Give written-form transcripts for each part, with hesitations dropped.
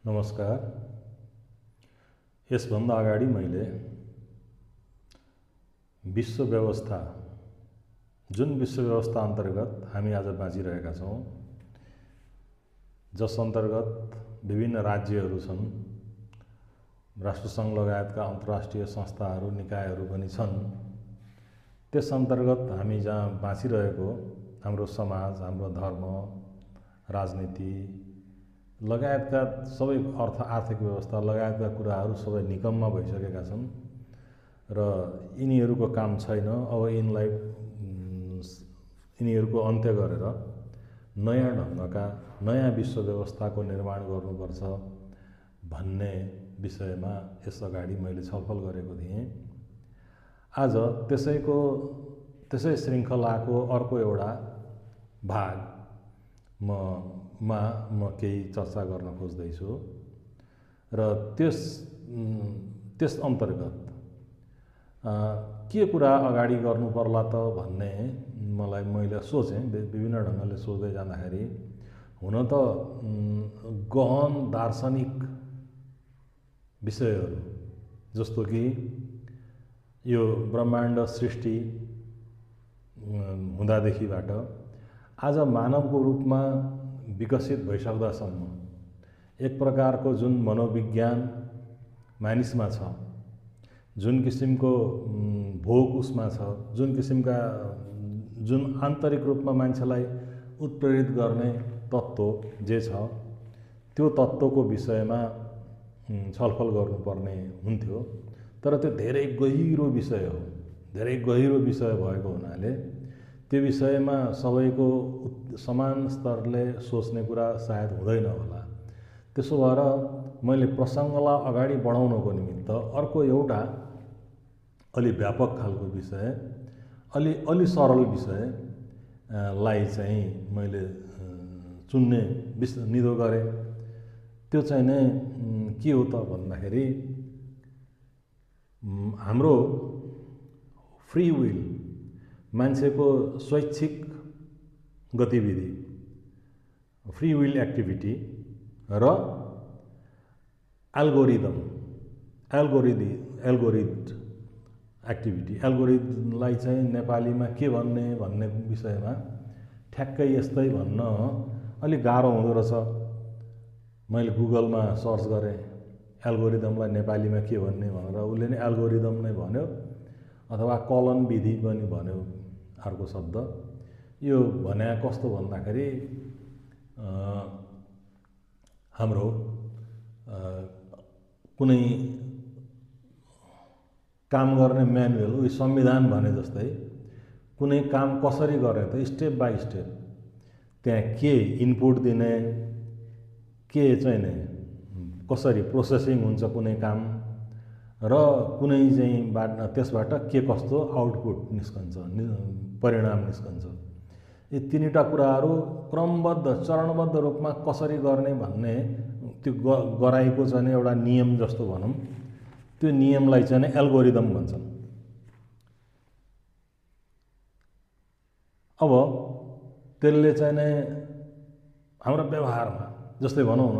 नमस्कार। यसभन्दा अगाडि मैले विश्व व्यवस्था जुन विश्व व्यवस्था अन्तर्गत हामी आज बाँचिरहेका छौँ, जस अन्तर्गत विभिन्न राज्यहरू छन्, राष्ट्रसङ्घ लगायतका अन्तर्राष्ट्रिय संस्थाहरू निकायहरू पनि छन्, त्यस अन्तर्गत हामी जहाँ बाँचिरहेको हाम्रो समाज, हाम्रो धर्म, राजनीति लगायतका सबै आर्थिक व्यवस्था लगायतका कुराहरू सबै निकम्मा भइसकेका छन् र यिनीहरूको काम छैन। अब यिनीहरूको अन्त्य गरेर नयाँ ढङ्गका नयाँ विश्व व्यवस्थाको निर्माण गर्नुपर्छ भन्ने विषयमा यसअगाडि मैले छलफल गरेको थिएँ। आज त्यसै श्रृङ्खलाको अर्को एउटा भाग म केही चर्चा गर्न खोज्दैछु र त्यस अन्तर्गत के कुरा अगाडि गर्नु पर्ला त भन्ने मैले सोचेँ। विभिन्न ढङ्गले सोच्दै जाँदाखेरि हुन त गहन दार्शनिक विषयहरू जस्तो कि यो ब्रह्माण्ड सृष्टि हुँदादेखिबाट आज मानवको रूपमा विकसित भइसक्दासम्म एक प्रकारको जुन मनोविज्ञान मानिसमा छ, जुन किसिमको भोग उसमा छ, जुन आन्तरिक रूपमा मान्छेलाई उत्प्रेरित गर्ने तत्त्व जे छ, त्यो तत्त्वको विषयमा छलफल गर्नुपर्ने हुन्थ्यो। तर त्यो धेरै गहिरो विषय हो। धेरै गहिरो विषय भएको हुनाले त्यो विषयमा सबैको समान स्तरले सोच्ने कुरा सायद हुँदैन होला। त्यसो भएर मैले प्रसङ्गलाई अगाडि बढाउनको निमित्त अर्को एउटा अलि व्यापक खालको विषय, अलि सरल विषयलाई चाहिँ मैले चुन्ने निधो गरेँ। त्यो चाहिँ नै के हो त भन्दाखेरि हाम्रो फ्री विल, मान्छेको स्वैच्छिक गतिविधि, फ्री विल एक्टिभिटी र एल्गोरिद एक्टिभिटी। एल्गोरिदलाई चाहिँ नेपालीमा के भन्ने विषयमा ठ्याक्कै यस्तै भन्न अलिक गाह्रो हुँदो रहेछ। मैले गुगलमा सर्च गरेँ एल्गोरिदमलाई नेपालीमा के भन्ने भनेर, उसले नै एल्गोरिदम नै भन्यो अथवा कलन विधि पनि भन्यो अर्को शब्द। यो भने कस्तो भन्दाखेरि हाम्रो कुनै काम गर्ने म्यानुअल, उयो संविधान भने जस्तै कुनै काम कसरी गर्ने त स्टेप बाई स्टेप त्यहाँ के इनपुट दिने, के चाहिँ नै कसरी प्रोसेसिङ हुन्छ कुनै काम र कुनै चाहिँ त्यसबाट के कस्तो आउटपुट निस्कन्छ, परिणाम निस्कन्छ। यी तीनवटा कुराहरू क्रमबद्ध चरणबद्ध रूपमा कसरी गर्ने भन्ने त्यो गराएको चाहिँ एउटा नियम जस्तो भनौँ, त्यो नियमलाई चाहिँ एल्गोरिदम भन्छन्। अब त्यसले चाहिँ नै हाम्रो व्यवहारमा जस्तै भनौँ न,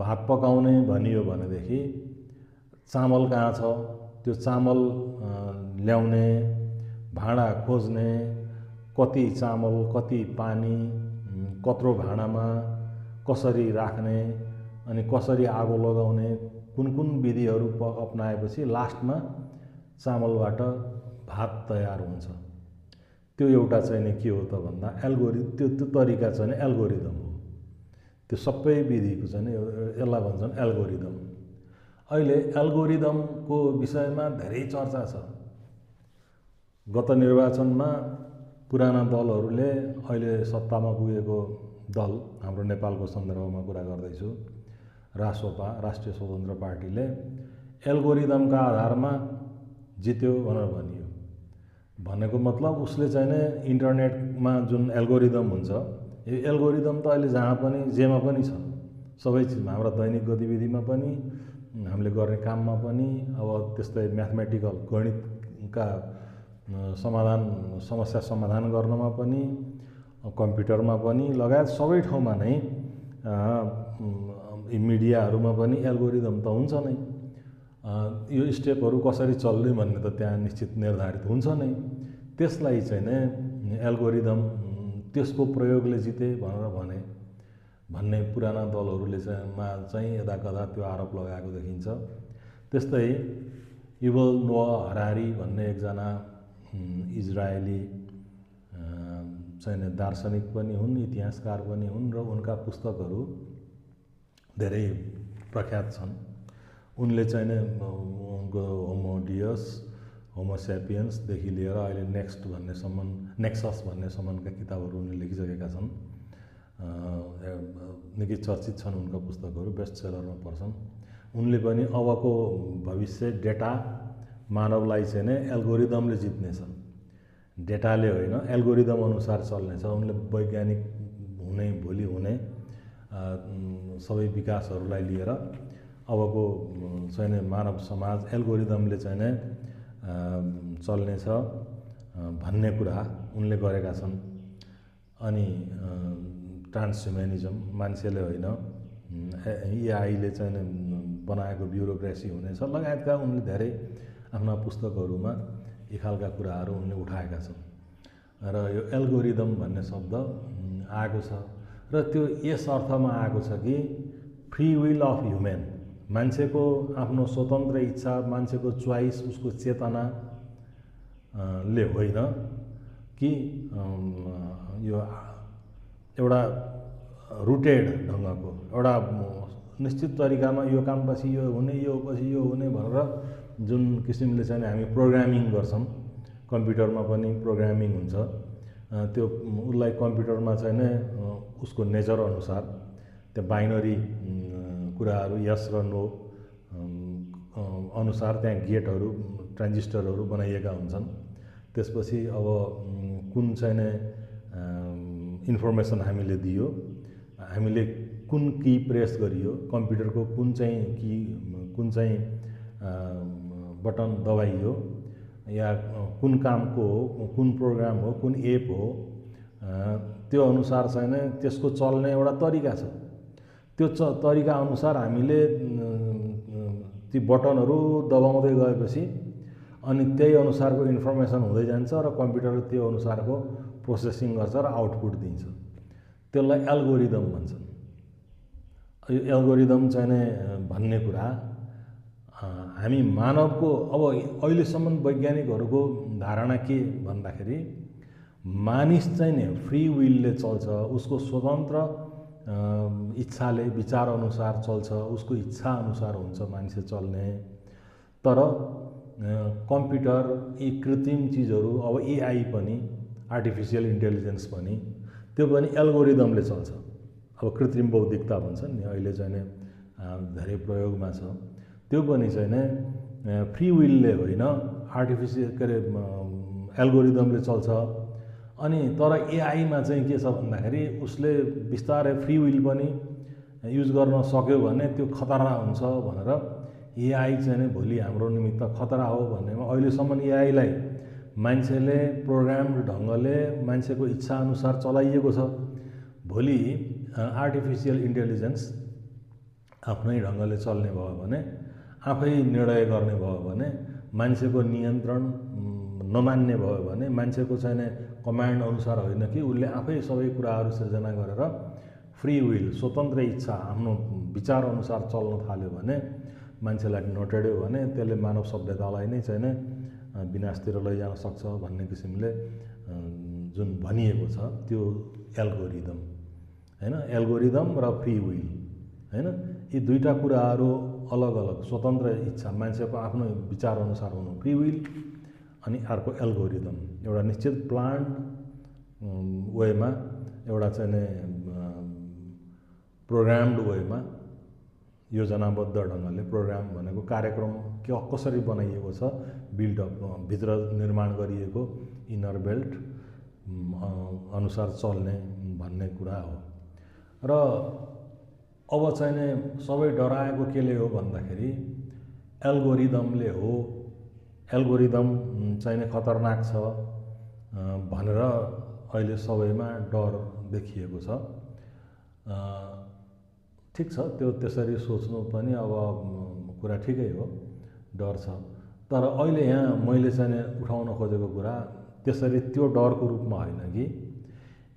भात पकाउने भनियो भनेदेखि चामल कहाँ छ, त्यो चामल ल्याउने, भाँडा खोज्ने, कति चामल, कति पानी, कत्रो भाँडामा कसरी राख्ने, अनि कसरी आगो लगाउने, कुन विधिहरू अपनाएपछि लास्टमा चामलबाट भात तयार हुन्छ। त्यो एउटा चाहिँ के हो त भन्दा त्यो तरिका चाहिँ एल्गोरिदम हो। त्यो सबै विधिको चाहिँ यसलाई भन्छन् एल्गोरिदम। अहिले एल्गोरिदमको विषयमा धेरै चर्चा छ। गत निर्वाचनमा पुराना दलहरूले, अहिले सत्तामा पुगेको दल, हाम्रो नेपालको सन्दर्भमा कुरा गर्दैछु, रासोपा, राष्ट्रिय स्वतन्त्र पार्टीले एल्गोरिदमका आधारमा जित्यो भनेर भनियो। भनेको मतलब उसले चाहिँ नै इन्टरनेटमा जुन एल्गोरिदम हुन्छ, यो एल्गोरिदम त अहिले जहाँ पनि जेमा पनि छ, सबै चिजमा, हाम्रो दैनिक गतिविधिमा पनि, हामीले गर्ने काममा पनि, अब त्यस्तै म्याथमेटिकल गणितका समस्या समाधान गर्नमा पनि, कम्प्युटरमा पनि लगायत सबै ठाउँमा नै यी मिडियाहरूमा पनि एल्गोरिदम त हुन्छ नै, यो स्टेपहरू कसरी चल्ने भन्ने त त्यहाँ निश्चित निर्धारित हुन्छ नै। त्यसलाई चाहिँ नै एल्गोरिदम त्यसको प्रयोगले जिते भनेर भन्ने पुराना दलहरूले चाहिँ यदाकदा त्यो आरोप लगाएको देखिन्छ। त्यस्तै युval नोआ हरारी भन्ने एकजना इजरायली चाहिँ दार्शनिक पनि हुन्, इतिहासकार पनि हुन् र उनका पुस्तकहरू धेरै प्रख्यात छन्। उनले चाहिँ उनको होमो डियस, होमो सेपियन्सदेखि लिएर अहिले नेक्सस भन्नेसम्मका किताबहरू उनले लेखिसकेका छन्। निकै चर्चित छन् उनका पुस्तकहरू, बेस्ट सेलरमा पर्छन्। उनले पनि अबको भविष्य डेटा मानवलाई चाहिँ नै एल्गोरिदमले जित्नेछ, डेटाले होइन एल्गोरिदम अनुसार चल्नेछ। उनले वैज्ञानिक हुने भोलि हुने सबै विकासहरूलाई लिएर अबको चाहिँ नै मानव समाज एल्गोरिदमले चाहिँ नै चल्नेछ भन्ने कुरा उनले गरेका छन्। अनि ट्रान्सह्युमेनिजम, मान्छेले होइन एआईले चाहिँ बनाएको ब्युरोक्रेसी हुनेछ लगायतका उनले धेरै आफ्ना पुस्तकहरूमा यी खालका कुराहरू उनले उठाएका छन्। र यो एल्गोरिदम भन्ने शब्द आएको छ र त्यो यस अर्थमा आएको छ कि फ्री विल अफ ह्युमेन, मान्छेको आफ्नो स्वतन्त्र इच्छा, मान्छेको चोइस, उसको चेतना ले होइन कि यो एउटा रुटेड ढङ्गको एउटा निश्चित तरिकामा यो कामपछि यो हुने, यो पछि यो हुने भनेर जुन किसिमले चाहिँ हामी प्रोग्रामिङ गर्छौँ, कम्प्युटरमा पनि प्रोग्रामिङ हुन्छ, त्यो उसलाई कम्प्युटरमा चाहिँ नै उसको नेचर अनुसार त्यो बाइनरी कुराहरू यस र नो अनुसार त्यहाँ गेटहरू, ट्रान्जिस्टरहरू बनाइएका हुन्छन्। त्यसपछि अब कुन चाहिँ नै इन्फर्मेसन हामीले दियो, हामीले कुन की प्रेस गरियो, कम्प्युटरको कुन चाहिँ बटन दबाइयो, या कुन कामको हो, कुन प्रोग्राम हो, कुन एप हो, त्यो अनुसार चाहिँ नै त्यसको चल्ने एउटा तरिका छ। त्यो तरिका अनुसार हामीले ती बटनहरू दबाउँदै गएपछि अनि त्यही अनुसारको इन्फर्मेसन हुँदै जान्छ र कम्प्युटरले त्यो अनुसारको प्रोसेसिङ गर्छ र आउटपुट दिन्छ। त्यसलाई एल्गोरिदम भन्छन्। यो एल्गोरिदम चाहिँ नै भन्ने कुरा हामी मानवको अब अहिलेसम्म वैज्ञानिकहरूको धारणा के भन्दाखेरि मानिस चाहिँ नि फ्री विलले चल्छ, उसको स्वतन्त्र इच्छाले विचार अनुसार चल्छ, उसको इच्छा अनुसार हुन्छ मान्छे चल्ने। तर कम्प्युटर, यी कृत्रिम चिजहरू, अब एआई पनि, आर्टिफिसियल इन्टेलिजेन्स पनि, त्यो पनि एल्गोरिदमले चल्छ। अब कृत्रिम बौद्धिकता भन्छन् नि, अहिले चाहिँ नै धेरै प्रयोगमा छ। त्यो पनि चाहिँ नै फ्री विलले होइन, आर्टिफिसियल के अरे एल्गोरिदमले चल्छ। अनि तर एआईमा चाहिँ के छ भन्दाखेरि उसले बिस्तारै फ्री विल पनि युज गर्न सक्यो भने त्यो खतरा हुन्छ भनेर एआई चाहिँ नै भोलि हाम्रो निमित्त खतरा हो भन्नेमा अहिलेसम्म एआईलाई मान्छेले प्रोग्राम्ड ढङ्गले मान्छेको इच्छा अनुसार चलाइएको छ। भोलि आर्टिफिसियल इन्टेलिजेन्स आफ्नै ढङ्गले चल्ने भयो भने, आफै निर्णय गर्ने भयो भने, मान्छेको नियन्त्रण नमान्ने भयो भने, मान्छेको चाहिँ नै कमान्ड अनुसार होइन कि उसले आफै सबै कुराहरू सिर्जना गरेर फ्री विल, स्वतन्त्र इच्छा, आफ्नो विचार अनुसार चल्न थाल्यो भने, मान्छेलाई नटेड्यो भने त्यसले मानव सभ्यतालाई नै चाहिँ नै विनाशतिर लैजान सक्छ भन्ने किसिमले जुन भनिएको छ त्यो एल्गोरिदम हैन। एल्गोरिदम र फ्री विल हैन, यी दुईटा कुराहरू अलग अलग। स्वतन्त्र इच्छा, मान्छेको आफ्नो विचार अनुसार हुनु फ्री विल, अनि अर्को एल्गोरिदम, एउटा निश्चित प्लान्ड वेमा, एउटा चाहिँ नै प्रोग्राम्ड वेमा, योजनाबद्ध ढङ्गले। प्रोग्राम भनेको कार्यक्रम कसरी बनाइएको छ, बिल्डअप भित्र निर्माण गरिएको इनर बेल्ट अनुसार चल्ने भन्ने कुरा हो। र अब चाहिँ नै सबै डराएको केले हो भन्दाखेरि एल्गोरिदमले हो, एल्गोरिदम चाहिँ नै खतरनाक छ भनेर अहिले सबैमा डर देखिएको छ। ठिक छ, त्यो त्यसरी सोच्नु पनि अब कुरा ठिकै हो, डर छ। तर अहिले यहाँ मैले चाहिँ उठाउन खोजेको कुरा त्यसरी त्यो डरको रूपमा होइन कि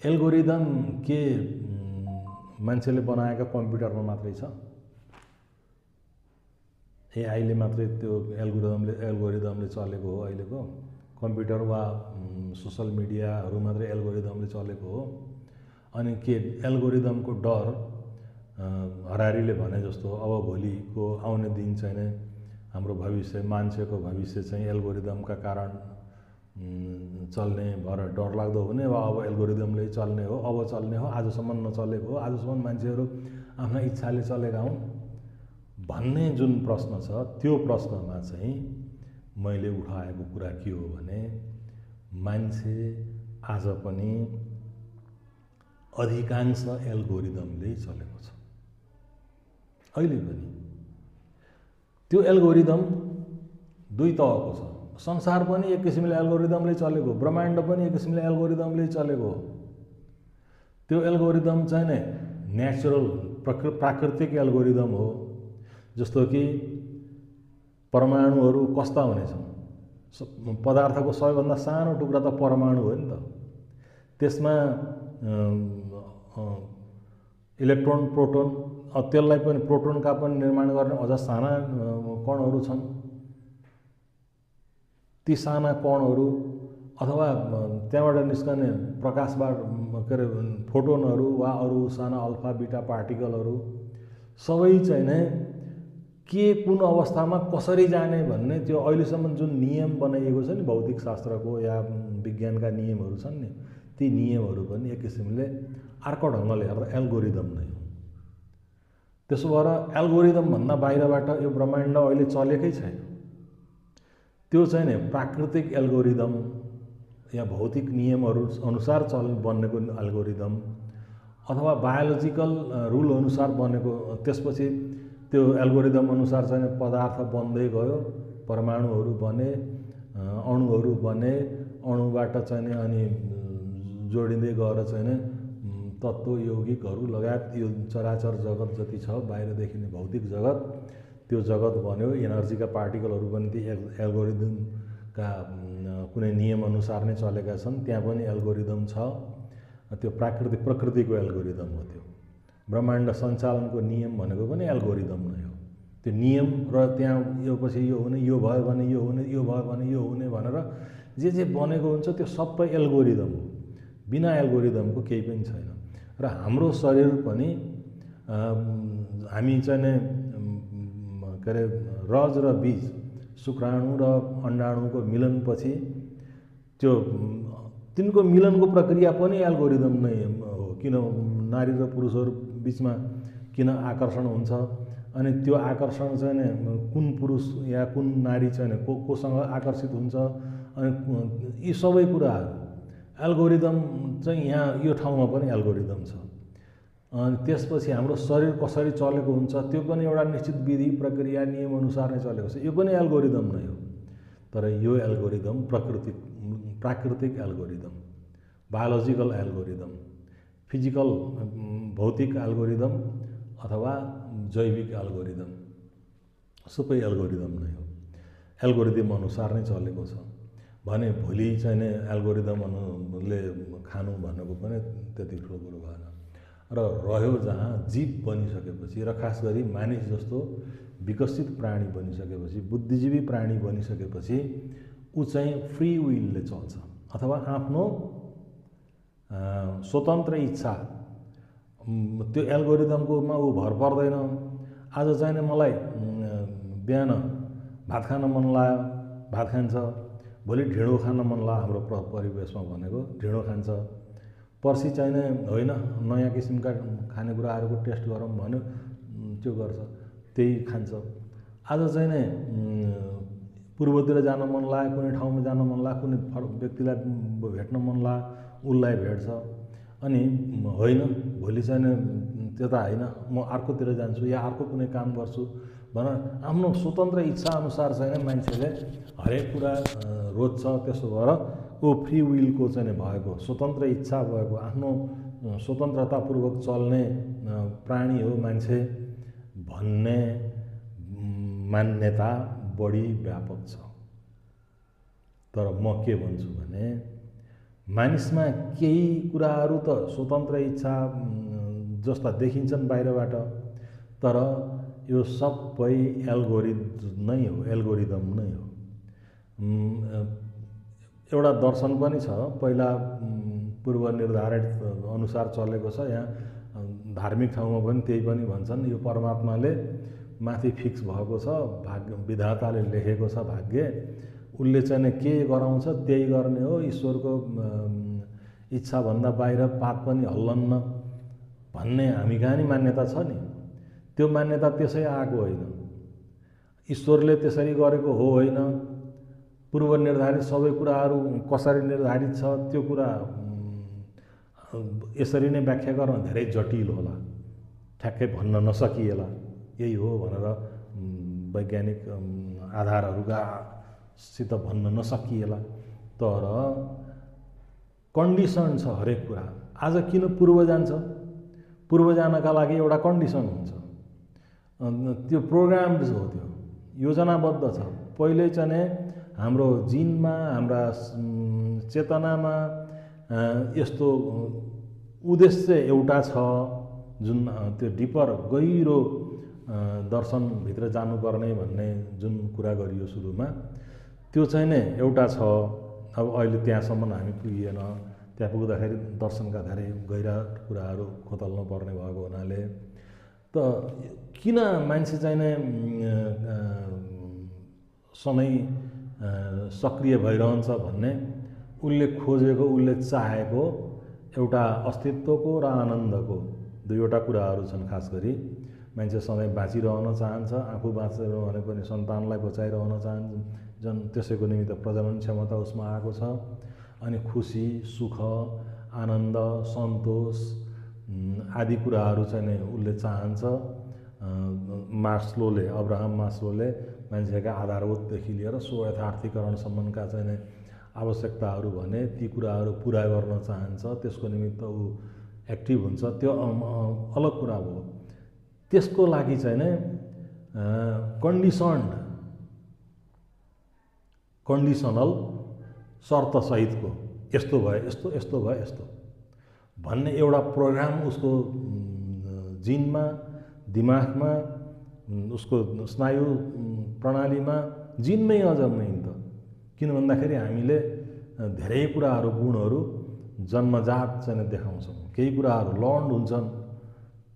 एल्गोरिदम के मान्छेले बनाएका कम्प्युटरमा मात्रै छ, एआईले मात्रै त्यो एल्गोरिदमले चलेको हो, अहिलेको कम्प्युटर वा सोसल मिडियाहरू मात्रै एल्गोरिदमले चलेको हो। अनि के एल्गोरिदमको डर हरारीले भने जस्तो अब भोलिको आउने दिन चाहिँ हाम्रो भविष्य, मान्छेको भविष्य चाहिँ एल्गोरिदमका कारण चल्ने भएर डरलाग्दो हुने वा अब एल्गोरिदमले चल्ने हो, अब चल्ने हो, आजसम्म नचलेको हो, आजसम्म मान्छेहरू आफ्ना इच्छाले चलेका हुन् भन्ने जुन प्रश्न छ, त्यो प्रश्नमा चाहिँ मैले उठाएको कुरा के हो भने मान्छे आज पनि अधिकांश एल्गोरिदमले चलेको छ। अहिले पनि त्यो एल्गोरिदम दुई तहको छ। संसार पनि एक किसिमले एल्गोरिदमले चलेको, ब्रह्माण्ड पनि एक किसिमले एल्गोरिदमले चलेको। त्यो एल्गोरिदम चाहिँ नै नेचुरल प्राकृतिक एल्गोरिदम हो। जस्तो कि परमाणुहरू कस्ता हुनेछन्, पदार्थको सबैभन्दा सानो टुक्रा त परमाणु हो नि त। त्यसमा इलेक्ट्रोन, प्रोटोन, त्यसलाई पनि प्रोटोनका पनि निर्माण गर्ने अझ साना कणहरू छन्। ती साना कणहरू अथवा त्यहाँबाट निस्कने प्रकाशबाट के अरे फोटोनहरू वा अरू साना अल्फा बिटा पार्टिकलहरू सबै चाहिँ नै के कुन अवस्थामा कसरी जाने भन्ने त्यो अहिलेसम्म जुन नियम बनाइएको छ नि भौतिक शास्त्रको या विज्ञानका नियमहरू छन् नि, ती नियमहरू पनि एक किसिमले अर्को ढङ्गले हेर्दा एल्गोरिदम नै हो। त्यसो भएर एल्गोरिदम भन्दा बाहिरबाट यो ब्रह्माण्ड अहिले चलेकै छैन। त्यो चाहिँ नि प्राकृतिक एल्गोरिदम या भौतिक नियमहरू अनुसार बनेको एल्गोरिदम अथवा बायोलोजिकल रुल अनुसार बनेको, त्यसपछि त्यो एल्गोरिदम अनुसार चाहिँ पदार्थ बन्दै गयो, परमाणुहरू बने, अणुहरू बने, अणुबाट चाहिँ अनि जोडिँदै गएर चाहिँ तत्त्व यौगिकहरू लगायत यो चराचर जगत जति छ बाहिर देखिने भौतिक जगत, त्यो जगत बन्यो। एनर्जीका पार्टिकलहरू पनि ती एल्गोरिदमका कुनै नियम अनुसार नै चलेका छन्। त्यहाँ पनि एल्गोरिदम छ। त्यो प्रकृतिको एल्गोरिदम हो। त्यो ब्रह्माण्ड सञ्चालनको नियम भनेको पनि एल्गोरिदम नै हो। त्यो नियम र त्यहाँ यो पछि यो हुने, यो भयो भने यो हुने, यो भयो भने यो हुने भनेर जे बनेको हुन्छ त्यो सबै एल्गोरिदम हो। बिना एल्गोरिदमको केही पनि छैन। र हाम्रो शरीर पनि हामी चाहिँ नै के अरे रज र बीज, शुक्राणु र अण्डाणुको मिलनपछि त्यो तिनको मिलनको प्रक्रिया पनि एल्गोरिदम नै हो। किन नारी र पुरुषहरू बिचमा किन आकर्षण हुन्छ, अनि त्यो आकर्षण चाहिँ नि कुन पुरुष या कुन नारी चाहिँ कोसँग आकर्षित हुन्छ, अनि यी सबै कुराहरू एल्गोरिदम चाहिँ यहाँ यो ठाउँमा पनि एल्गोरिदम छ। अनि त्यसपछि हाम्रो शरीर कसरी चलेको हुन्छ त्यो पनि एउटा निश्चित विधि प्रक्रिया नियम अनुसार नै चलेको छ। यो पनि एल्गोरिदम नै हो। तर यो एल्गोरिदम प्राकृतिक एल्गोरिदम, बायोलोजिकल एल्गोरिदम, फिजिकल भौतिक एल्गोरिदम अथवा जैविक एल्गोरिदम, सबै एल्गोरिदम नै हो। एल्गोरिदम अनुसार नै चलेको छ भने भोलि चाहिँ नै एल्गोरिदमले खानु भनेको पनि त्यति ठुलो कुरो भएन। र रह्यो जहाँ जीव बनिसकेपछि र खास गरी मानिस जस्तो विकसित प्राणी बनिसकेपछि, बुद्धिजीवी प्राणी बनिसकेपछि ऊ चाहिँ फ्री विलले चल्छ अथवा आफ्नो स्वतन्त्र इच्छा, त्यो एल्गोरिदमकोमा ऊ भर पर्दैन। आज चाहिँ नि मलाई बिहान भात खान मन लाग्यो, भात खान्छ। भोलि ढिँडो खान मन लाग्यो, हाम्रो परिवेशमा भनेको ढिँडो खान्छ। पर्सि चाहिँ नै होइन नयाँ किसिमका खानेकुराहरूको टेस्ट गरौँ भन्यो, त्यो गर्छ, त्यही खान्छ। आज चाहिँ नै पूर्वतिर जान मन लाग्यो, कुनै ठाउँमा जान मन लाग्यो, कुनै व्यक्तिलाई भेट्न मन लाग्यो, उसलाई भेट्छ। अनि होइन भोलि चाहिँ नै त्यता होइन म अर्कोतिर जान्छु या अर्को कुनै काम गर्छु भनेर आफ्नो स्वतन्त्र इच्छा अनुसार चाहिँ नै मान्छेले हरेक कुरा रोज्छ। त्यसो भएर ऊ फ्री विलको चाहिँ भएको, स्वतन्त्र इच्छा भएको, आफ्नो स्वतन्त्रतापूर्वक चल्ने प्राणी हो मान्छे भन्ने मान्यता बढी व्यापक छ। तर म के भन्छु भने मानिसमा केही कुराहरू त स्वतन्त्र इच्छा जस्ता देखिन्छन् बाहिरबाट, तर यो सबै एल्गोरिदम नै हो। एउटा दर्शन पनि छ, पहिला पूर्व निर्धारित अनुसार चलेको छ। यहाँ धार्मिक ठाउँमा पनि त्यही पनि भन्छन्, यो परमात्माले माथि फिक्स भएको छ, भाग्य विधाताले लेखेको छ भाग्य, उसले चाहिँ के गराउँछ त्यही गर्ने हो, ईश्वरको इच्छाभन्दा बाहिर पात पनि हल्लन्न भन्ने हामी कहाँ नि मान्यता छ नि। त्यो मान्यता त्यसै आएको होइन, ईश्वरले त्यसरी गरेको हो होइन। पूर्व निर्धारित सबै कुराहरू कसरी निर्धारित छ त्यो कुरा यसरी नै व्याख्या गर्न धेरै जटिल होला, ठ्याक्कै भन्न नसकिएला। यही हो भनेर वैज्ञानिक आधारहरूका सित भन्न नसकिएला। तर कन्डिसन छ हरेक कुरा। आज किन पूर्व जान्छ? पूर्व जानका लागि एउटा कन्डिसन हुन्छ, त्यो प्रोग्राम्ड हो, त्यो योजनाबद्ध छ। पहिले चाहिँ हाम्रो जिनमा, हाम्रा चेतनामा यस्तो उद्देश्य एउटा छ, जुन त्यो डिपर गहिरो दर्शनभित्र जानुपर्ने भन्ने जुन कुरा गरियो सुरुमा, त्यो चाहिँ नै एउटा छ। अब अहिले त्यहाँसम्म हामी पुगिएन, त्यहाँ पुग्दाखेरि दर्शनका धेरै गहिरा कुराहरू खोतल्नु पर्ने भएको हुनाले त किन मान्छे चाहिँ नै सधैँ सक्रिय भइरहन्छ भन्ने उसले खोजेको, उसले चाहेको एउटा अस्तित्वको र आनन्दको दुईवटा कुराहरू छन्। खास गरी मान्छे सधैँ बाँचिरहन चाहन्छ, आफू बाँचेर भने पनि सन्तानलाई बचाइरहन चाहन्छ, त्यसैको निमित्त प्रजनन क्षमता उसमा आएको छ। अनि खुसी, सुख, आनन्द, सन्तोष आदि कुराहरू चाहिँ नै उसले चाहन्छ। अब्राहम मास्लोले मान्छेका आधारभूतदेखि लिएर स्वयथार्थीकरणसम्मका चाहिँ नै आवश्यकताहरू भने ती कुराहरू पुरा गर्न चाहन्छ, त्यसको निमित्त ऊ एक्टिभ हुन्छ, त्यो अलग कुरा हो। त्यसको लागि चाहिँ नै कन्डिसनल शर्तसहितको यस्तो भयो यस्तो, यस्तो भयो यस्तो भन्ने एउटा प्रोग्राम उसको जिनमा, दिमागमा, उसको स्नायु प्रणालीमा, जिनमै अझ मेन त। किन भन्दाखेरि हामीले धेरै कुराहरू, गुणहरू जन्मजात चाहिँ देखाउँछौँ, केही कुराहरू लर्न्ड हुन्छन्,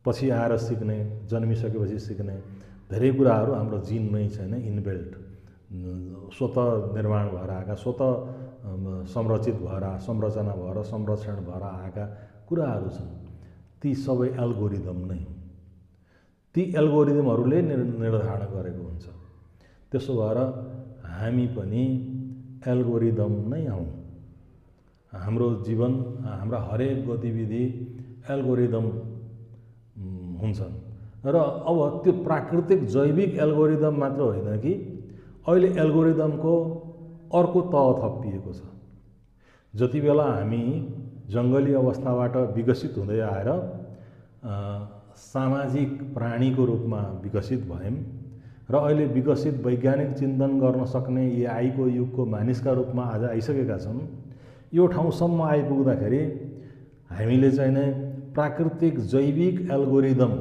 पछि आएर सिक्ने, जन्मिसकेपछि सिक्ने धेरै कुराहरू हाम्रो जिनमै छैन, इनबिल्ट, स्वत निर्माण भएर आएका, स्वत संरचित भएर, संरचना भएर, संरक्षण भएर आएका कुराहरू छन्। ती सबै एल्गोरिदम नै हुन्, ती एल्गोरिदमहरूले निर्धारण गरेको हुन्छ। त्यसो भएर हामी पनि एल्गोरिदम नै हौँ। हाम्रो जीवन, हाम्रा हरेक गतिविधि एल्गोरिदम हुन्छन्। र अब त्यो प्राकृतिक जैविक एल्गोरिदम मात्र होइन कि अहिले एल्गोरिदमको अर्को तह थपिएको छ। जति बेला हामी जङ्गली अवस्थाबाट विकसित हुँदै आएर सामाजिक प्राणीको रूपमा विकसित भयौँ र अहिले विकसित वैज्ञानिक चिन्तन गर्न सक्ने एआईको युगको मानिसका रूपमा आज आइसकेका छन्, यो ठाउँसम्म आइपुग्दाखेरि हामीले चाहिँ नै प्राकृतिक जैविक एल्गोरिदम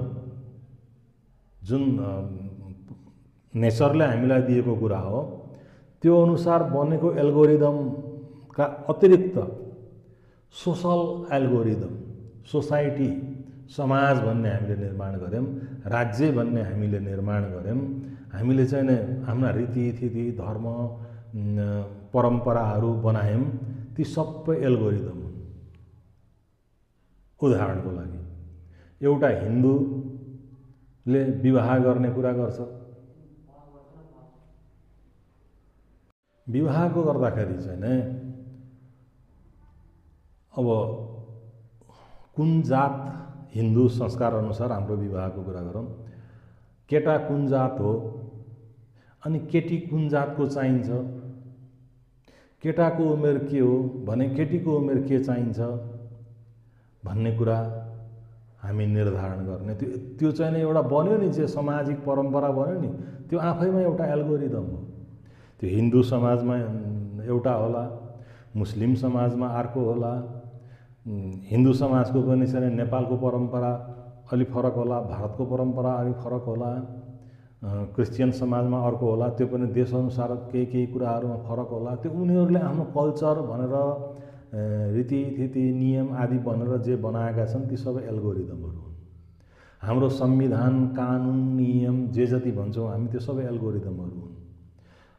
जुन नेचरले हामीलाई दिएको कुरा हो, त्यो अनुसार बनेको एल्गोरिदमका अतिरिक्त सोसल एल्गोरिदम, सोसाइटी, समाज भन्ने हामीले निर्माण गऱ्यौँ, राज्य भन्ने हामीले निर्माण गऱ्यौँ। हामीले चाहिँ नै हाम्रा रीतिथिति, धर्म, परम्पराहरू बनायौँ, ती सबै एल्गोरिदम हुन्। उदाहरणको लागि एउटा हिन्दूले विवाह गर्ने कुरा गर्छ, विवाहको गर्दाखेरि चाहिँ नै अब कुन जात, हिन्दू संस्कार अनुसार हाम्रो विवाहको कुरा गरौँ, केटा कुन जात हो अनि केटी कुन जातको चाहिन्छ, केटाको उमेर के हो भने केटीको उमेर के चाहिन्छ भन्ने कुरा हामी निर्धारण गर्ने। त्यो चाहिँ नि एउटा बन्यो नि, जे सामाजिक परम्परा बन्यो नि, त्यो आफैमा एउटा एल्गोरिदम हो। त्यो हिन्दू समाजमा एउटा होला, मुस्लिम समाजमा अर्को होला, हिन्दू समाजको पनि चाहिँ नेपालको परम्परा अलि फरक होला, भारतको परम्परा अलि फरक होला, क्रिस्चियन समाजमा अर्को होला, त्यो पनि देशअनुसार केही कुराहरूमा फरक होला। त्यो उनीहरूले आफ्नो कल्चर भनेर रीतिथिति नियम आदि भनेर जे बनाएका छन् ती सबै एल्गोरिदमहरू हुन्। हाम्रो संविधान कानुन नियम जे जति भन्छौँ हामी त्यो सबै एल्गोरिदमहरू हुन्।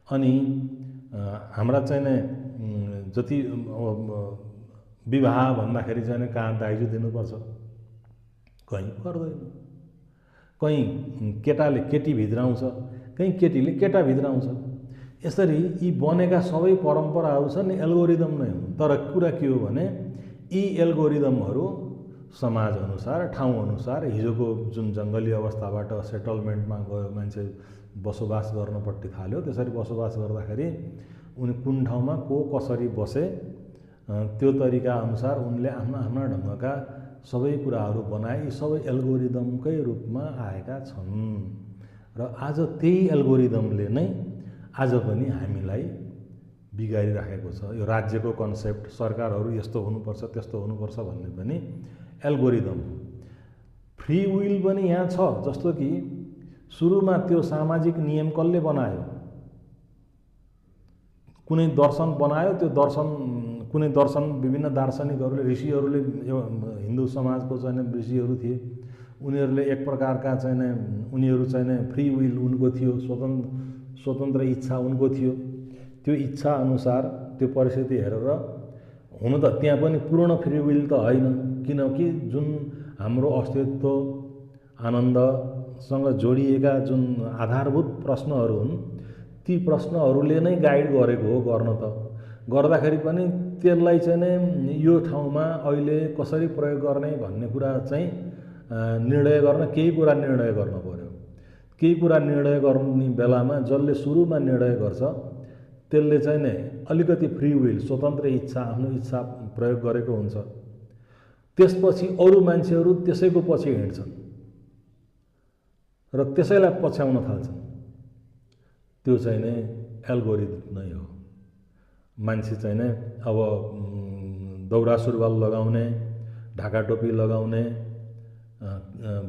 अनि हाम्रा चाहिँ नै जति विवाह भन्दाखेरि चाहिँ कहाँ दाइजो दिनुपर्छ, कहीँ पर्दैन, कहीँ केटाले केटी भित्राउँछ, कहीँ केटीले केटा भित्राउँछ। यसरी यी बनेका सबै परम्पराहरू छन् नि एल्गोरिदम नै हुन्। तर कुरा के हो भने यी एल्गोरिदमहरू समाजअनुसार ठाउँअनुसार हिजोको जुन जङ्गली अवस्थाबाट सेटलमेन्टमा गयो, मान्छे बसोबास गर्नपट्टि थाल्यो, त्यसरी बसोबास गर्दाखेरि उनी कुन ठाउँमा को कसरी बसे त्यो तरिका अनुसार उनले आफ्ना आफ्ना ढङ्गका सबै कुराहरू बनाए। यी सबै एल्गोरिदमकै रूपमा आएका छन् र आज त्यही एल्गोरिदमले नै आज पनि हामीलाई बिगारिराखेको छ। यो राज्यको कन्सेप्ट, सरकारहरू यस्तो हुनुपर्छ त्यस्तो हुनुपर्छ भन्ने पनि एल्गोरिदम हो। फ्री विल पनि यहाँ छ, जस्तो कि सुरुमा त्यो सामाजिक नियम कसले बनायो, कुनै दर्शन बनायो, त्यो दर्शन कुनै दर्शन विभिन्न दार्शनिकहरूले ऋषिहरूले, हिन्दू समाजको चाहिँ ऋषिहरू थिए, उनीहरूले एक प्रकारका चाहिँ उनीहरू चाहिँ फ्री विल उनको थियो, स्वतन्त्र इच्छा उनको थियो। त्यो इच्छा अनुसार त्यो परिस्थिति हेरेर, हुन त त्यहाँ पनि पूर्ण फ्री विल त होइन, किनकि जुन हाम्रो अस्तित्व आनन्दसँग जोडिएका जुन आधारभूत प्रश्नहरू हुन् ती प्रश्नहरूले नै गाइड गरेको हो गर्न त। गर्दाखेरि पनि त्यसलाई चाहिँ यो ठाउँमा अहिले कसरी प्रयोग गर्ने भन्ने कुरा चाहिँ निर्णय गर्न केही कुरा निर्णय गर्न पर्यो। केही कुरा निर्णय गर्ने बेलामा जसले सुरुमा निर्णय गर्छ त्यसले चाहिँ नै अलिकति फ्री विल स्वतन्त्र इच्छा आफ्नो इच्छा प्रयोग गरेको हुन्छ। त्यसपछि अरू मान्छेहरू त्यसैको पछि हिँड्छन् र त्यसैलाई पछ्याउन थाल्छन्। त्यो चाहिँ नै एल्गोरिदम नै हो। मान्छे चाहिँ नै अब दौरा सुरुवाल लगाउने, ढाका टोपी लगाउने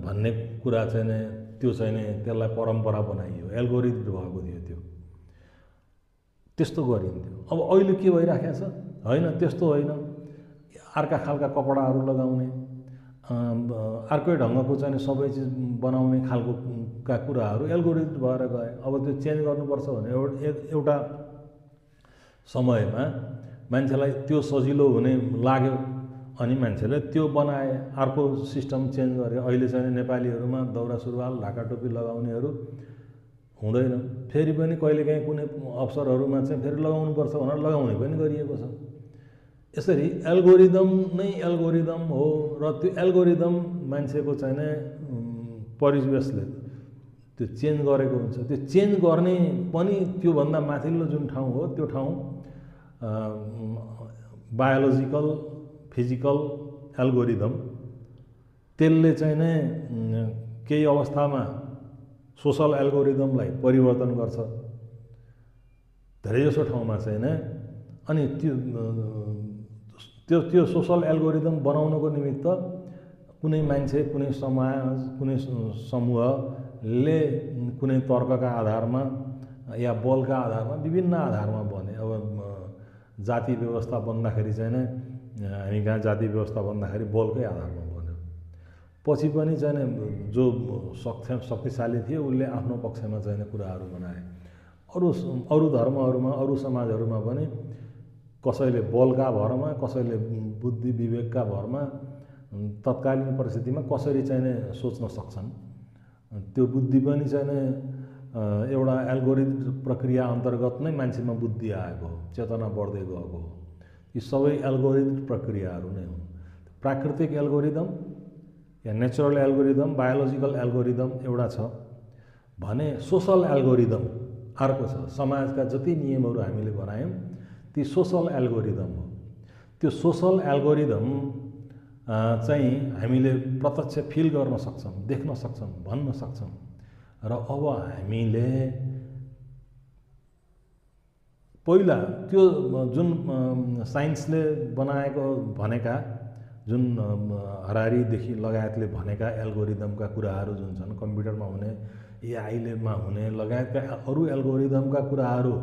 भन्ने कुरा चाहिँ नै त्यो चाहिँ नै त्यसलाई परम्परा बनाइयो, एल्गोरिदम भएको थियो त्यो, त्यस्तो गरिन्थ्यो। अब अहिले के भइराखेको छ, होइन त्यस्तो होइन, अर्का खालका कपडाहरू लगाउने, अर्कै ढङ्गको चाहिँ सबै चिज बनाउने खालको का कुराहरू एल्गोरिदम भएर गए। अब त्यो चेन्ज गर्नुपर्छ भने एउटा समयमा मान्छेलाई त्यो सजिलो हुने लाग्यो अनि मान्छेले त्यो बनाए, अर्को सिस्टम चेन्ज गरे। अहिले चाहिँ नेपालीहरूमा दौरा सुरुवाल ढाका टोपी लगाउनेहरू हुँदैन, फेरि पनि कहिलेकाहीँ कुनै अवसरहरूमा चाहिँ फेरि लगाउनुपर्छ भनेर लगाउने पनि गरिएको छ। यसरी एल्गोरिदम नै एल्गोरिदम हो र त्यो एल्गोरिदम मान्छेको चाहिँ नै परिवेशले त्यो चेन्ज गरेको हुन्छ। त्यो चेन्ज गर्ने पनि त्योभन्दा माथिल्लो जुन ठाउँ हो त्यो ठाउँ बायोलोजिकल फिजिकल एल्गोरिदम, त्यसले चाहिँ नै केही अवस्थामा सोसल एल्गोरिदमलाई परिवर्तन गर्छ धेरैजसो ठाउँमा चाहिँ नै। अनि त्यो सोसल एल्गोरिदम बनाउनको निमित्त कुनै मान्छे, कुनै समाज, कुनै समूहले कुनै तर्कका आधारमा या बलका आधारमा विभिन्न आधारमा बने। अब जाति व्यवस्था बन्दाखेरि चाहिँ नै हामी कहाँ जाति व्यवस्था बन्दाखेरि बलकै आधारमा बन्यो। पछि पनि चाहिँ जो शक्तिशाली थियो उसले आफ्नो पक्षमा चाहिँ कुराहरू बनाए। अरू धर्महरूमा, अरू समाजहरूमा पनि कसैले बलका भरमा, कसैले बुद्धि विवेकका भरमा तत्कालीन परिस्थितिमा कसरी चाहिँ सोच्न सक्छन्, त्यो बुद्धि पनि चाहिँ एउटा एल्गोरिदम प्रक्रिया अन्तर्गत नै मान्छेमा बुद्धि आएको हो, चेतना बढ्दै गएको हो। यी सबै एल्गोरिदम प्रक्रियाहरू नै हुन्। प्राकृतिक एल्गोरिदम या नेचुरल एल्गोरिदम, बायोलोजिकल एल्गोरिदम एउटा छ भने सोसल एल्गोरिदम अर्को छ। समाजका जति नियमहरू हामीले बनायौँ ती सोसल एल्गोरिदम हो। त्यो सोसल एल्गोरिदम चाहिँ हामीले प्रत्यक्ष फिल गर्न सक्छौँ, देख्न सक्छौँ, भन्न सक्छौँ। र अब हामीले पहिला त्यो जुन साइन्सले बनाएको भनेका जुन हरारीदेखि लगायतले भनेका एल्गोरिदमका कुराहरू जुन छन्, कम्प्युटरमा हुने एआईलेमा हुने लगायतका अरू एल्गोरिदमका कुराहरू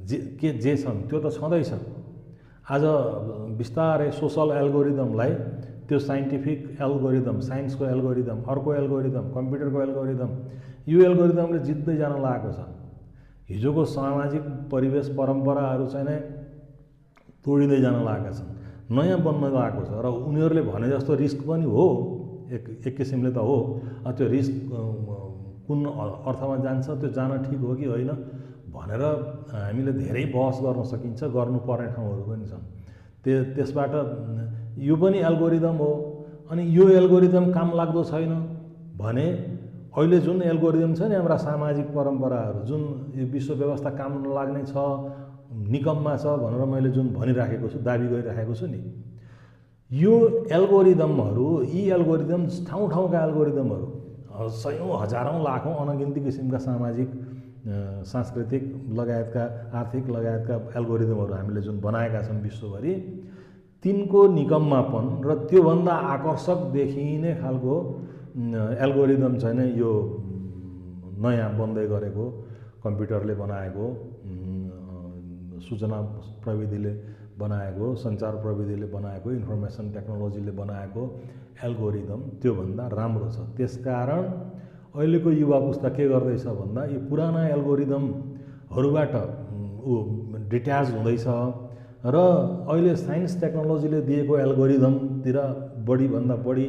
जे छन् त्यो त छँदैछ। आज बिस्तारै सोसल एल्गोरिदमलाई त्यो साइन्टिफिक एल्गोरिदम, साइन्सको एल्गोरिदम, अर्को एल्गोरिदम, कम्प्युटरको एल्गोरिदम, यो एल्गोरिदमले जित्दै जान लागेको छ। हिजोको सामाजिक परिवेश परम्पराहरू चाहिँ नै तोडिँदै जान लागेका छन्, नयाँ बन्न लागेको छ। र उनीहरूले भने जस्तो रिस्क पनि हो, एक किसिमले त हो। त्यो रिस्क कुन अर्थमा जान्छ, त्यो जान ठिक हो कि होइन भनेर हामीले धेरै बहस गर्न सकिन्छ, गर्नुपर्ने ठाउँहरू पनि छन्। त्यसबाट यो पनि एल्गोरिदम हो। अनि यो एल्गोरिदम काम लाग्दो छैन भने अहिले जुन एल्गोरिदम छ नि हाम्रा सामाजिक परम्पराहरू, जुन यो विश्व व्यवस्था काम नलाग्ने छ, निकममा छ भनेर मैले जुन भनिराखेको छु, दाबी गरिराखेको छु नि, यो एल्गोरिदमहरू, यी एल्गोरिदम ठाउँ ठाउँका एल्गोरिदमहरू, सयौँ हजारौँ लाखौँ अनगिन्ती किसिमका सामाजिक सांस्कृतिक लगायतका आर्थिक लगायतका एल्गोरिदमहरू हामीले जुन बनाएका छौँ विश्वभरि, तिनको निकम्मापन र त्योभन्दा आकर्षक देखिने खालको एल्गोरिदम चाहिँ नै यो नयाँ बन्दै गरेको, कम्प्युटरले बनाएको, सूचना प्रविधिले बनाएको, सञ्चार प्रविधिले बनाएको, इन्फर्मेसन टेक्नोलोजीले बनाएको एल्गोरिदम त्योभन्दा राम्रो छ। त्यसकारण अहिलेको युवा पुस्ता के गर्दैछ भन्दा यो पुराना एल्गोरिदमहरूबाट डिट्याच हुँदैछ र अहिले साइन्स टेक्नोलोजीले दिएको एल्गोरिदमतिर बढीभन्दा बढी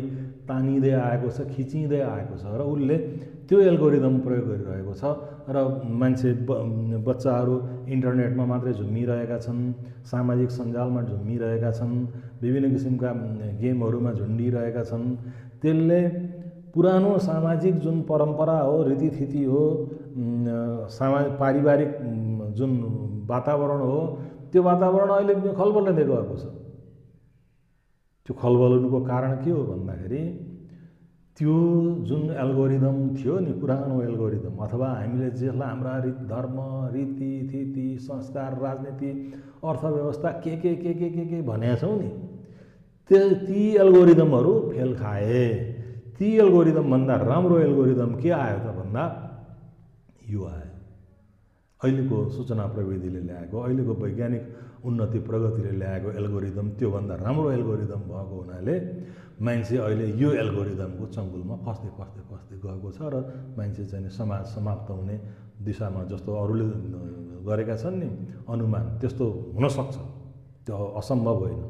तानिँदै आएको छ, खिचिँदै आएको छ। र उसले त्यो एल्गोरिदम प्रयोग गरिरहेको छ र मान्छे बच्चाहरू इन्टरनेटमा मात्रै झुम्मिरहेका छन्, सामाजिक सञ्जालमा झुम्मिरहेका छन्, विभिन्न किसिमका गेमहरूमा झुन्डिरहेका छन्। त्यसले पुरानो सामाजिक जुन परम्परा हो, रीतिथिति हो, पारिवारिक जुन वातावरण हो, त्यो वातावरण अहिले खलबल गएको छ। त्यो खलबल हुनुको कारण के हो भन्दाखेरि त्यो जुन एल्गोरिदम थियो नि, पुरानो एल्गोरिदम, अथवा हामीले जसलाई हाम्रा धर्म, रीतिथिति, संस्कार, राजनीति, अर्थव्यवस्था के भनेका छौँ नि, ती एल्गोरिदमहरू फेल खाए। ती एल्गोरिदमभन्दा राम्रो एल्गोरिदम के आयो त भन्दा यो आयो। अहिलेको सूचना प्रविधिले ल्याएको, अहिलेको वैज्ञानिक उन्नति प्रगतिले ल्याएको एल्गोरिदम त्योभन्दा राम्रो एल्गोरिदम भएको हुनाले मान्छे अहिले यो एल्गोरिदमको चङ्गुलमा फस्दै गएको छ र मान्छे चाहिँ समाज समाप्त हुने दिशामा, जस्तो अरूले गरेका छन् नि अनुमान, त्यस्तो हुनसक्छ, त्यो असम्भव होइन।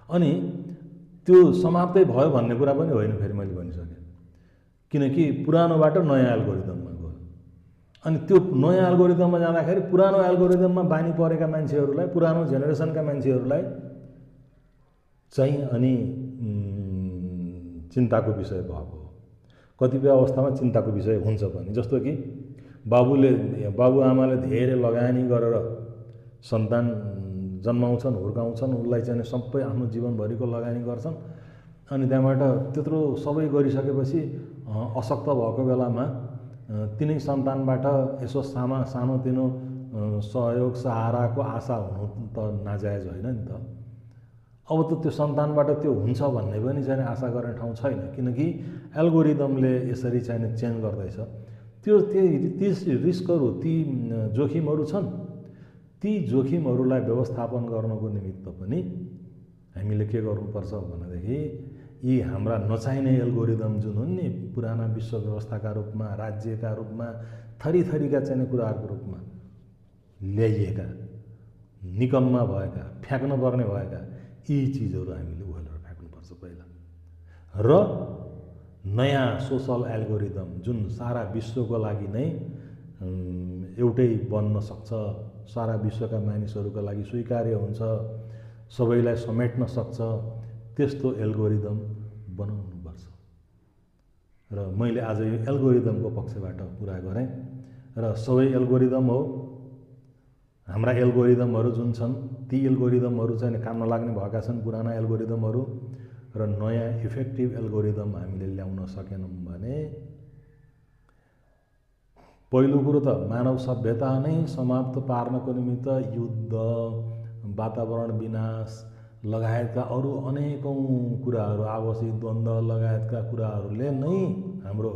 अनि त्यो समाप्तै भयो भन्ने कुरा पनि होइन, फेरि मैले भनिसकेँ, किनकि पुरानोबाट नयाँ एल्गोरिदममा गयो। अनि त्यो नयाँ एल्गोरिदममा जाँदाखेरि पुरानो एल्गोरिदममा बानी परेका मान्छेहरूलाई, पुरानो जेनेरेसनका मान्छेहरूलाई चाहिँ अनि चिन्ताको विषय भएको हो। कतिपय अवस्थामा चिन्ताको विषय हुन्छ पनि, जस्तो कि बाबुआमाले धेरै लगानी गरेर सन्तान जन्माउँछन्, हुर्काउँछन्, उसलाई चाहिँ सबै आफ्नो जीवनभरिको लगानी गर्छन्। अनि त्यहाँबाट त्यत्रो सबै गरिसकेपछि अशक्त भएको बेलामा तिनै सन्तानबाट यसो सानोतिनो सहयोग सहाराको आशा हुनु त नाजायज होइन नि त। अब त त्यो सन्तानबाट त्यो हुन्छ भन्ने पनि चाहिँ आशा गर्ने ठाउँ छैन, किनकि एल्गोरिदमले यसरी चाहिँ चेन्ज गर्दैछ। ती रिस्कहरू, ती जोखिमहरू छन्। ती जोखिमहरूलाई व्यवस्थापन गर्नको निमित्त पनि हामीले के गर्नुपर्छ भनेदेखि यी हाम्रा नचाहिने एल्गोरिदम जुन हुन् नि, पुराना विश्व व्यवस्थाका रूपमा, राज्यका रूपमा, थरीथरीका चाहिँ कुराहरूको रूपमा ल्याइएका, निकममा भएका, फ्याँक्नुपर्ने भएका यी चिजहरू हामीले उखेलेर फ्याँक्नुपर्छ पहिला। र नयाँ सोसल एल्गोरिदम जुन सारा विश्वको लागि नै एउटै बन्न सक्छ, सारा विश्वका मानिसहरूका लागि स्वीकार्य हुन्छ, सबैलाई समेट्न सक्छ, त्यस्तो एल्गोरिदम बनाउनुपर्छ। र मैले आज यो एल्गोरिदमको पक्षबाट कुरा गरेँ। र सबै एल्गोरिदम हो हाम्रा एल्गोरिदमहरू जुन छन् ती एल्गोरिदमहरू चाहिँ काम नलाग्ने भएका छन् पुराना एल्गोरिदमहरू र नयाँ इफेक्टिभ एल्गोरिदम हामीले ल्याउन सकेनौँ भने पहिलो कुरो त मानव सभ्यता नै समाप्त पार्नको निमित्त युद्ध वातावरण विनाश लगायतका अरू अनेकौं कुराहरू आवश्यक द्वन्द्व लगायतका कुराहरूले नै हाम्रो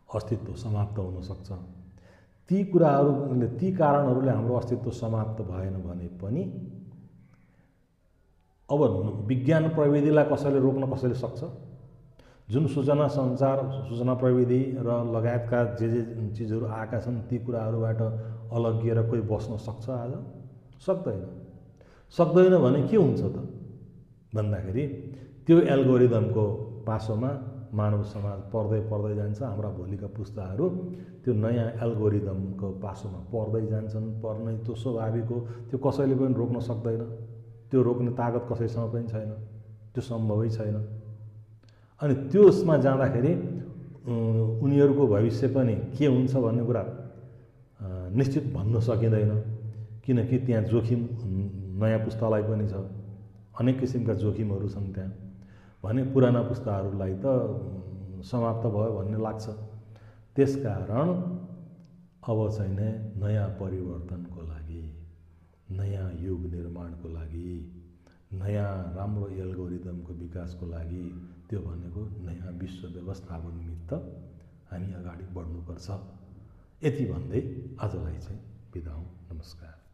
अस्तित्व समाप्त हुन सक्छ। ती कुराहरूले ती कारणहरूले हाम्रो अस्तित्व समाप्त भएन भने पनि अब विज्ञान प्रविधिलाई कसैले रोक्न कसैले सक्छ? जुन सूचना सञ्चार सूचना प्रविधि र लगायतका जे चिजहरू आएका छन् ती कुराहरूबाट अलग्गिएर कोही बस्न सक्छ आज? सक्दैन। सक्दैन भने के हुन्छ त भन्दाखेरि त्यो एल्गोरिदमको पासोमा मानव समाज पर्दै जान्छ। हाम्रा भोलिका पुस्ताहरू त्यो नयाँ एल्गोरिदमको पासोमा पर्दै जान्छन्। पर्नै त्यो स्वाभाविक हो, त्यो कसैले पनि रोक्न सक्दैन। त्यो रोक्ने तागत कसैसँग पनि छैन, त्यो सम्भवै छैन। अनि त्यसमा जाँदाखेरि उनीहरूको भविष्य पनि के हुन्छ भन्ने कुरा निश्चित भन्न सकिँदैन, किनकि त्यहाँ जोखिम नयाँ पुस्तालाई पनि छ, अनेक किसिमका जोखिमहरू छन् त्यहाँ। भने पुराना पुस्ताहरूलाई त समाप्त भयो भन्ने लाग्छ। त्यसकारण अब चाहिँ नयाँ परिवर्तनको लागि, नयाँ युग निर्माणको लागि, नयाँ राम्रो एल्गोरिदमको विकासको लागि, त्यो भनेको नयाँ विश्व व्यवस्थाको निमित्त हामी अगाडि बढ्नुपर्छ। यति भन्दै आजलाई चाहिँ बिदा हौँ। नमस्कार।